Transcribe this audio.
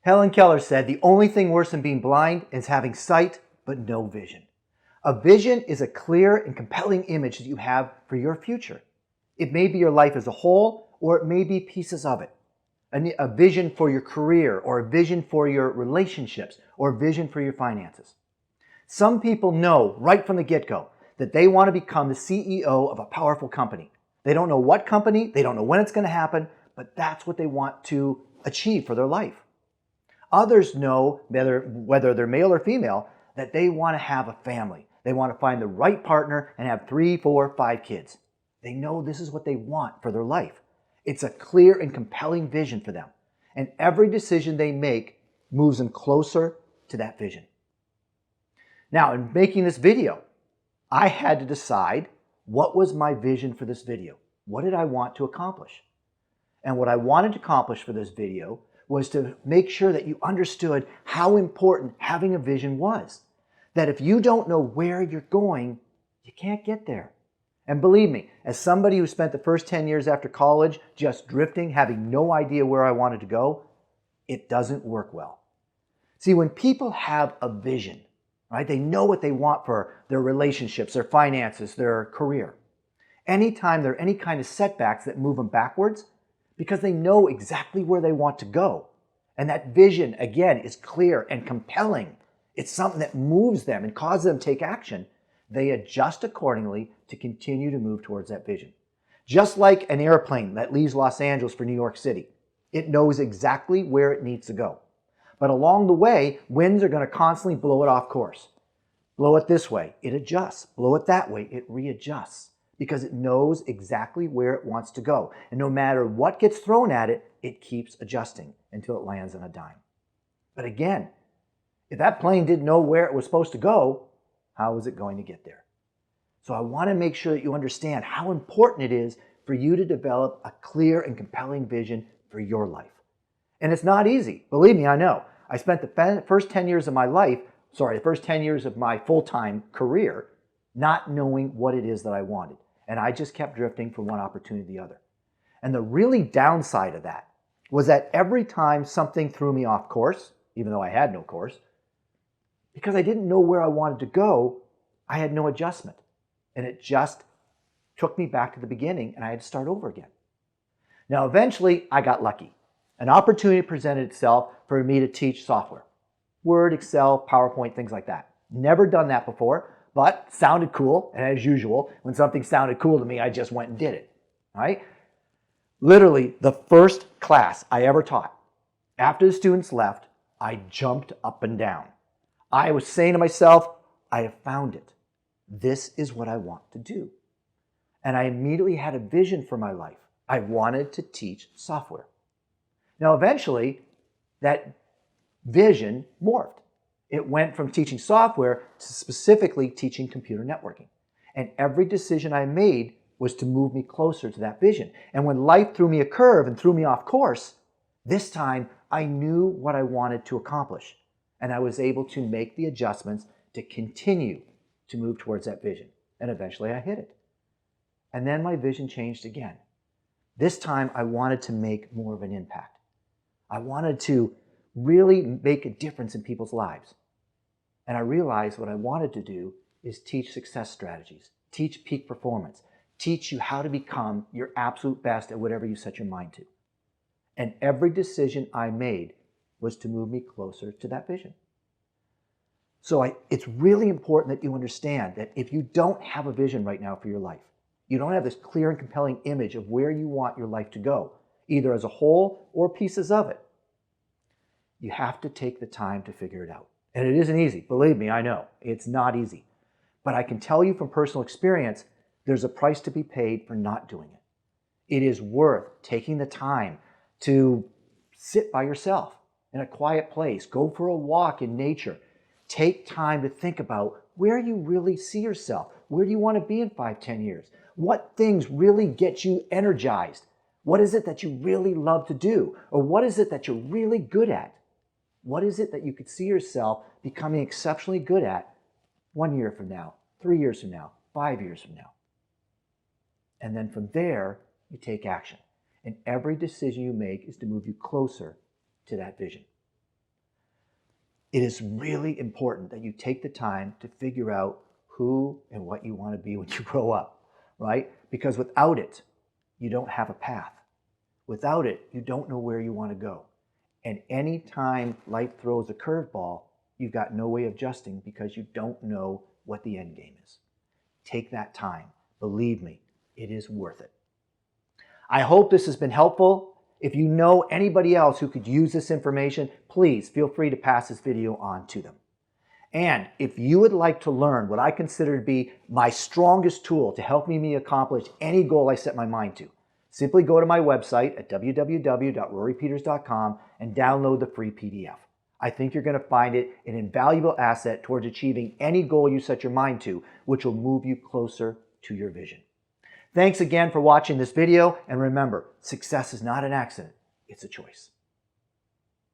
Helen Keller said, "The only thing worse than being blind is having sight but no vision." A vision is a clear and compelling image that you have for your future. It may be your life as a whole, or it may be pieces of it. A vision for your career, or a vision for your relationships, or a vision for your finances. Some people know right from the get-go that they want to become the CEO of a powerful company. They don't know what company, they don't know when it's going to happen, but that's what they want to achieve for their life. Others know, whether they're male or female, that they want to have a family. They want to find the right partner and have 3, 4, 5 kids. They know this is what they want for their life. It's a clear and compelling vision for them. And every decision they make moves them closer to that vision. Now, in making this video, I had to decide what was my vision for this video. What did I want to accomplish? And what I wanted to accomplish for this video was to make sure that you understood how important having a vision was. That if you don't know where you're going, you can't get there. And believe me, as somebody who spent the first 10 years after college just drifting, having no idea where I wanted to go, it doesn't work well. See, when people have a vision, right, they know what they want for their relationships, their finances, their career. Anytime there are any kind of setbacks that move them backwards, because they know exactly where they want to go. And that vision, again, is clear and compelling. It's something that moves them and causes them to take action. They adjust accordingly to continue to move towards that vision. Just like an airplane that leaves Los Angeles for New York City. It knows exactly where it needs to go. But along the way, winds are going to constantly blow it off course. Blow it this way, it adjusts. Blow it that way, it readjusts. Because it knows exactly where it wants to go. And no matter what gets thrown at it, it keeps adjusting until it lands on a dime. But again, if that plane didn't know where it was supposed to go, how was it going to get there? So I want to make sure that you understand how important it is for you to develop a clear and compelling vision for your life. And it's not easy. Believe me, I know. I spent the first 10 years of my life, the first 10 years of my full-time career, not knowing what it is that I wanted. And I just kept drifting from one opportunity to the other. And the really downside of that was that every time something threw me off course, even though I had no course, because I didn't know where I wanted to go, I had no adjustment. And it just took me back to the beginning and I had to start over again. Now, eventually, I got lucky. An opportunity presented itself for me to teach software. Word, Excel, PowerPoint, things like that. Never done that before. But sounded cool, and as usual, when something sounded cool to me, I just went and did it, right? Literally, the first class I ever taught, after the students left, I jumped up and down. I was saying to myself, I have found it. This is what I want to do. And I immediately had a vision for my life. I wanted to teach software. Now, eventually, that vision morphed. It went from teaching software to specifically teaching computer networking. And every decision I made was to move me closer to that vision. And when life threw me a curve and threw me off course, this time I knew what I wanted to accomplish. And I was able to make the adjustments to continue to move towards that vision. And eventually I hit it. And then my vision changed again. This time I wanted to make more of an impact. I wanted to really make a difference in people's lives. And I realized what I wanted to do is teach success strategies, teach peak performance, teach you how to become your absolute best at whatever you set your mind to. And every decision I made was to move me closer to that vision. So it's really important that you understand that if you don't have a vision right now for your life, you don't have this clear and compelling image of where you want your life to go, either as a whole or pieces of it, you have to take the time to figure it out. And it isn't easy. Believe me, I know. It's not easy. But I can tell you from personal experience, there's a price to be paid for not doing it. It is worth taking the time to sit by yourself in a quiet place. Go for a walk in nature. Take time to think about where you really see yourself. Where do you want to be in 5, 10 years? What things really get you energized? What is it that you really love to do? Or what is it that you're really good at? What is it that you could see yourself becoming exceptionally good at 1 year from now, 3 years from now, 5 years from now? And then from there, you take action. And every decision you make is to move you closer to that vision. It is really important that you take the time to figure out who and what you want to be when you grow up, right? Because without it, you don't have a path. Without it, you don't know where you want to go. And any time life throws a curveball, you've got no way of adjusting because you don't know what the end game is. Take that time. Believe me, it is worth it. I hope this has been helpful. If you know anybody else who could use this information, please feel free to pass this video on to them. And if you would like to learn what I consider to be my strongest tool to help me accomplish any goal I set my mind to, simply go to my website at www.rorypeters.com and download the free PDF. I think you're going to find it an invaluable asset towards achieving any goal you set your mind to, which will move you closer to your vision. Thanks again for watching this video, and remember, success is not an accident, it's a choice.